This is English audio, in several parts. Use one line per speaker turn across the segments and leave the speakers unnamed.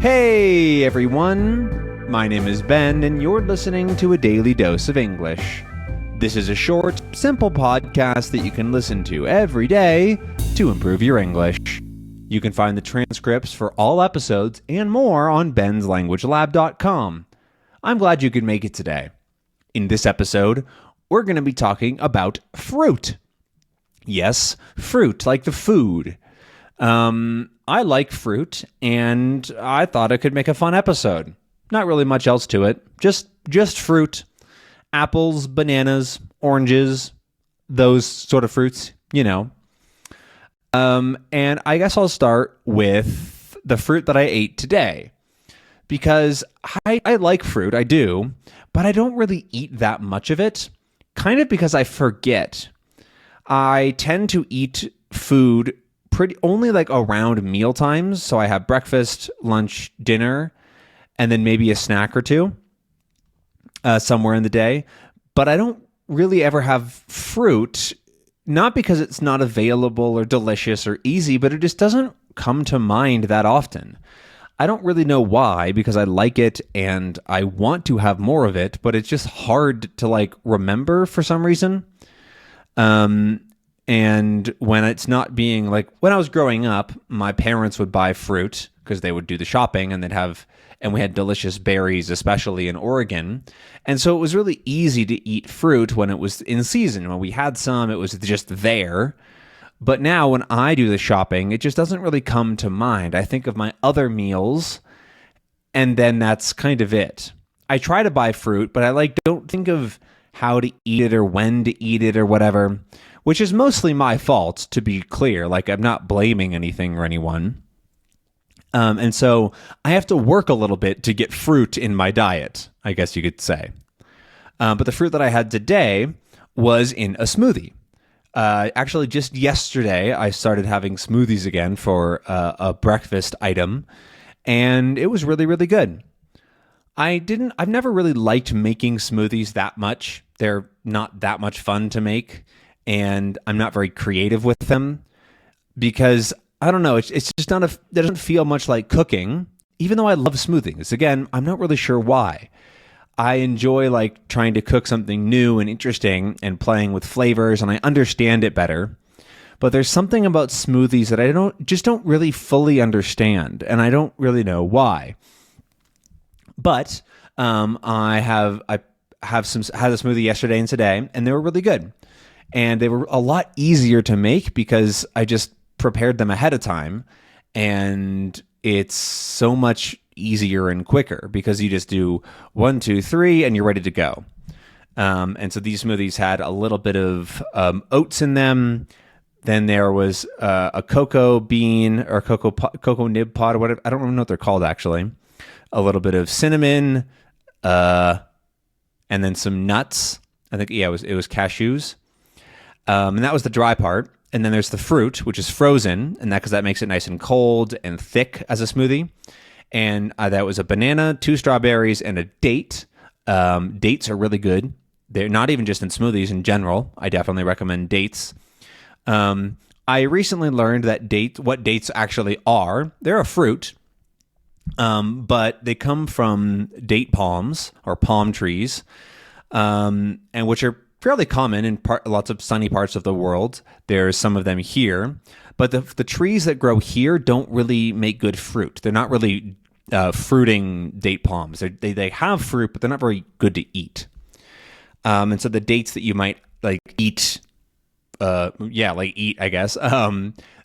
Hey everyone, my name is Ben and you're listening to a daily dose of English. This is a short, simple podcast that you can listen to every day to improve your English. You can find the transcripts for all episodes and more on benslanguagelab.com. I'm glad you could make it today. In this episode, we're going to be talking about fruit. Yes, fruit, like the food. I like fruit, and I thought I could make a fun episode. Not really much else to it. Just fruit. Apples, bananas, oranges, those sort of fruits, you know. And I guess I'll start with the fruit that I ate today. Because I like fruit, I do, but I don't really eat that much of it. Kind of because I forget. I tend to eat food only like around meal times. So I have breakfast, lunch, dinner, and then maybe a snack or two somewhere in the day. But I don't really ever have fruit, not because it's not available or delicious or easy, but it just doesn't come to mind that often. I don't really know why, because I like it and I want to have more of it, but it's just hard to like remember for some reason. And when it's not being like, when I was growing up, my parents would buy fruit because they would do the shopping and we had delicious berries, especially in Oregon. And so it was really easy to eat fruit when it was in season. When we had some, it was just there. But now when I do the shopping, it just doesn't really come to mind. I think of my other meals and then that's kind of it. I try to buy fruit, but I don't think of how to eat it or when to eat it or whatever, which is mostly my fault, to be clear. Like, I'm not blaming anything or anyone. And so I have to work a little bit to get fruit in my diet, I guess you could say. But the fruit that I had today was in a smoothie. Actually, just yesterday, I started having smoothies again for a breakfast item, and it was really, really good. I've never really liked making smoothies that much. They're not that much fun to make. And I'm not very creative with them because I don't know. It's just it doesn't feel much like cooking, even though I love smoothies. Again, I'm not really sure why. I enjoy like trying to cook something new and interesting and playing with flavors, and I understand it better. But there's something about smoothies that I don't really fully understand, and I don't really know why. But I had a smoothie yesterday and today, and they were really good. And they were a lot easier to make because I just prepared them ahead of time. And it's so much easier and quicker because you just do 1, 2, 3, and you're ready to go. And so these smoothies had a little bit of oats in them. Then there was a cocoa bean or cocoa nib pod or whatever. I don't even know what they're called, actually. A little bit of cinnamon, and then some nuts. I think, yeah, it was cashews. And that was the dry part. And then there's the fruit, which is frozen, and because that makes it nice and cold and thick as a smoothie. And that was a banana, 2 strawberries, and a date. Dates are really good. They're not even just in smoothies in general. I definitely recommend dates. I recently learned that what dates actually are. They're a fruit, but they come from date palms or palm trees, and which are fairly common in lots of sunny parts of the world. There's some of them here, but the trees that grow here don't really make good fruit. They're not really fruiting date palms. They have fruit, but they're not very good to eat. And so the dates that you might eat, I guess,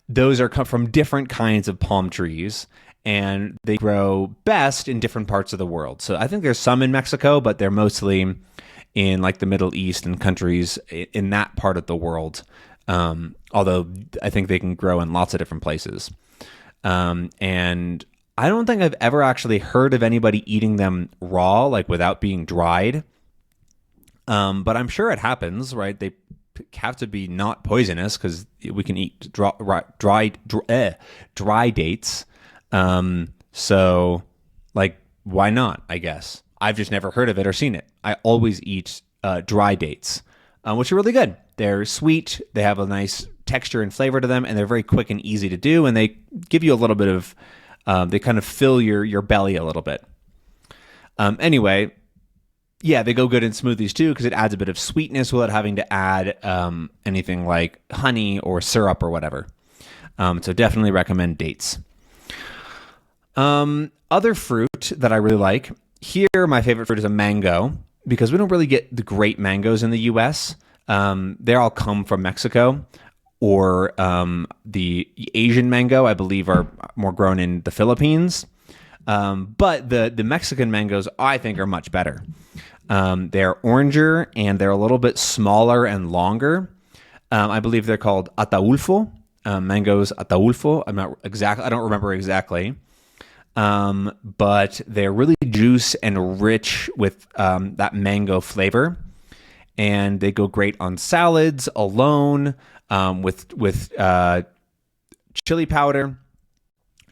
those come from different kinds of palm trees, and they grow best in different parts of the world. So I think there's some in Mexico, but they're mostly in like the Middle East and countries in that part of the world. Although I think they can grow in lots of different places. And I don't think I've ever actually heard of anybody eating them raw, like without being dried. But I'm sure it happens, right? They have to be not poisonous because we can eat dry dates. So like, why not, I guess? I've just never heard of it or seen it. I always eat dry dates, which are really good. They're sweet. They have a nice texture and flavor to them, and they're very quick and easy to do, and they give you a little bit of They kind of fill your belly a little bit. Anyway, yeah, they go good in smoothies too because it adds a bit of sweetness without having to add anything like honey or syrup or whatever. So definitely recommend dates. Other fruit that I really like. Here, my favorite fruit is a mango because we don't really get the great mangoes in the U.S. They all come from Mexico, or the Asian mango, I believe, are more grown in the Philippines. But the Mexican mangoes, I think, are much better. They're oranger and they're a little bit smaller and longer. I believe they're called ataulfo, mangoes ataulfo. I don't remember exactly. But they're really juice and rich with that mango flavor. And they go great on salads, alone, with chili powder.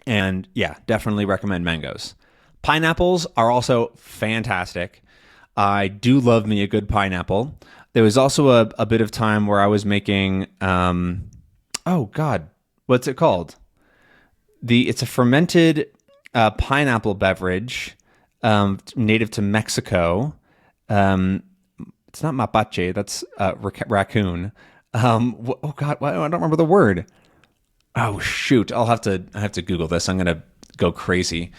And yeah, definitely recommend mangoes. Pineapples are also fantastic. I do love me a good pineapple. There was also a bit of time where I was making, oh God, what's it called? It's a fermented pineapple beverage native to Mexico. It's not mapache, that's raccoon. Oh God, I don't remember the word. Oh shoot, I have to Google this. I'm gonna go crazy.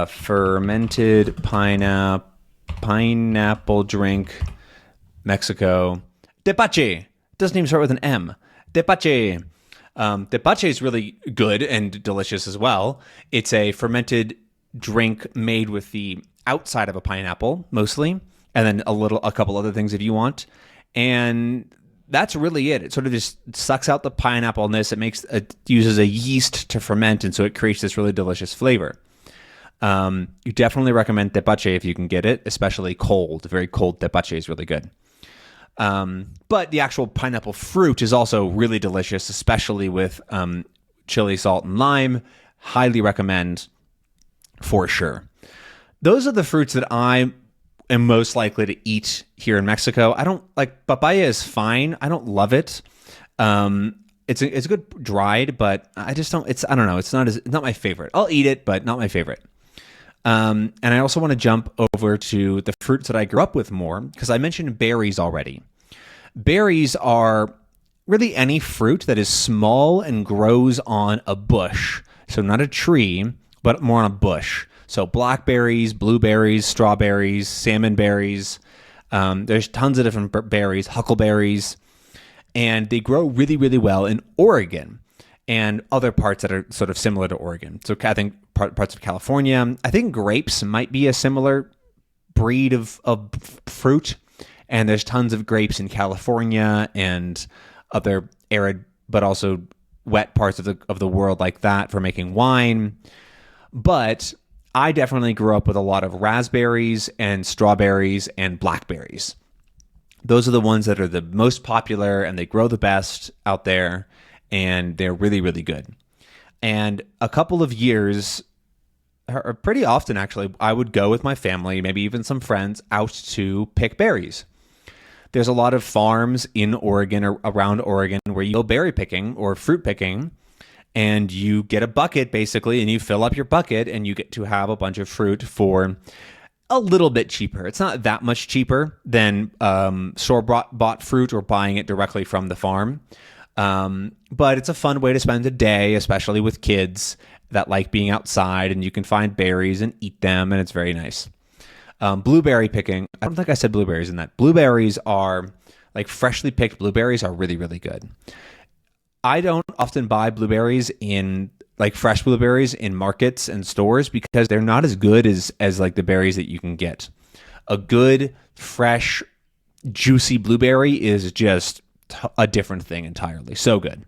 Fermented pineapple drink, Mexico. Tepache. Doesn't even start with an M. Tepache. Tepache is really good and delicious as well. It's a fermented drink made with the outside of a pineapple, mostly, and then a couple other things if you want. And that's really it. It sort of just sucks out the pineapple-ness. It uses a yeast to ferment, and so it creates this really delicious flavor. You definitely recommend tepache if you can get it, especially cold. Very cold tepache is really good. But the actual pineapple fruit is also really delicious, especially with chili, salt, and lime. Highly recommend for sure. Those are the fruits that I am most likely to eat here in Mexico. I don't like papaya is fine. I don't love it. It's a good dried, but I just don't. I don't know. It's not my favorite. I'll eat it, but not my favorite. And I also want to jump over to the fruits that I grew up with more, because I mentioned berries already. Berries are really any fruit that is small and grows on a bush. So not a tree, but more on a bush. So blackberries, blueberries, strawberries, salmon berries. There's tons of different berries, huckleberries. And they grow really, really well in Oregon and other parts that are sort of similar to Oregon. So I think parts of California. I think grapes might be a similar breed of fruit. And there's tons of grapes in California and other arid but also wet parts of the world like that for making wine. But I definitely grew up with a lot of raspberries and strawberries and blackberries. Those are the ones that are the most popular and they grow the best out there, and they're really, really good. And a couple of years, or pretty often actually, I would go with my family, maybe even some friends, out to pick berries. There's a lot of farms in Oregon or around Oregon where you go berry picking or fruit picking, and you get a bucket basically, and you fill up your bucket, and you get to have a bunch of fruit for a little bit cheaper. It's not that much cheaper than store-bought fruit or buying it directly from the farm. But it's a fun way to spend a day, especially with kids that like being outside, and you can find berries and eat them, and it's very nice. Blueberry picking. I don't think I said blueberries in that. Blueberries are, like freshly picked blueberries are really, really good. I don't often buy blueberries like fresh blueberries in markets and stores because they're not as good as like the berries that you can get. A good, fresh, juicy blueberry is just a different thing entirely. So good.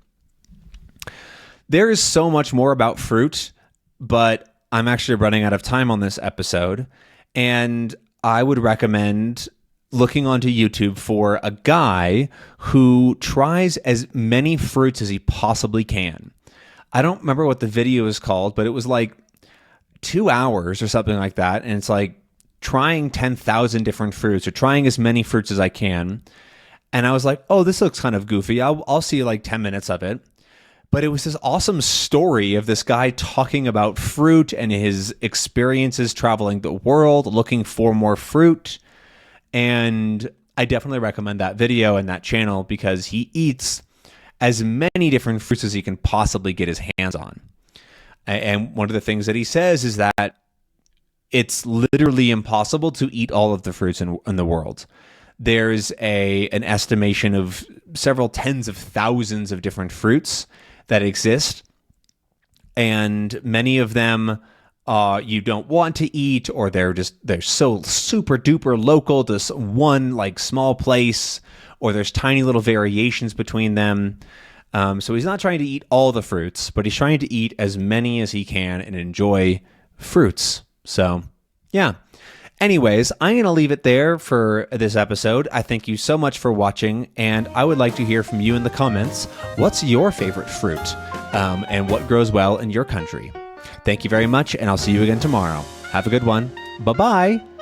There is so much more about fruit, but I'm actually running out of time on this episode. And I would recommend looking onto YouTube for a guy who tries as many fruits as he possibly can. I don't remember what the video is called, but it was like 2 hours or something like that. And it's like trying 10,000 different fruits or trying as many fruits as I can. And I was like, oh, this looks kind of goofy. I'll see like 10 minutes of it. But it was this awesome story of this guy talking about fruit and his experiences traveling the world, looking for more fruit. And I definitely recommend that video and that channel because he eats as many different fruits as he can possibly get his hands on. And one of the things that he says is that it's literally impossible to eat all of the fruits in the world. There's an estimation of several tens of thousands of different fruits that exist, and many of them you don't want to eat, or they're so super duper local to one like small place, or there's tiny little variations between them. So he's not trying to eat all the fruits, but he's trying to eat as many as he can and enjoy fruits. So yeah. Anyways, I'm going to leave it there for this episode. I thank you so much for watching, and I would like to hear from you in the comments. What's your favorite fruit, and what grows well in your country? Thank you very much, and I'll see you again tomorrow. Have a good one. Bye-bye.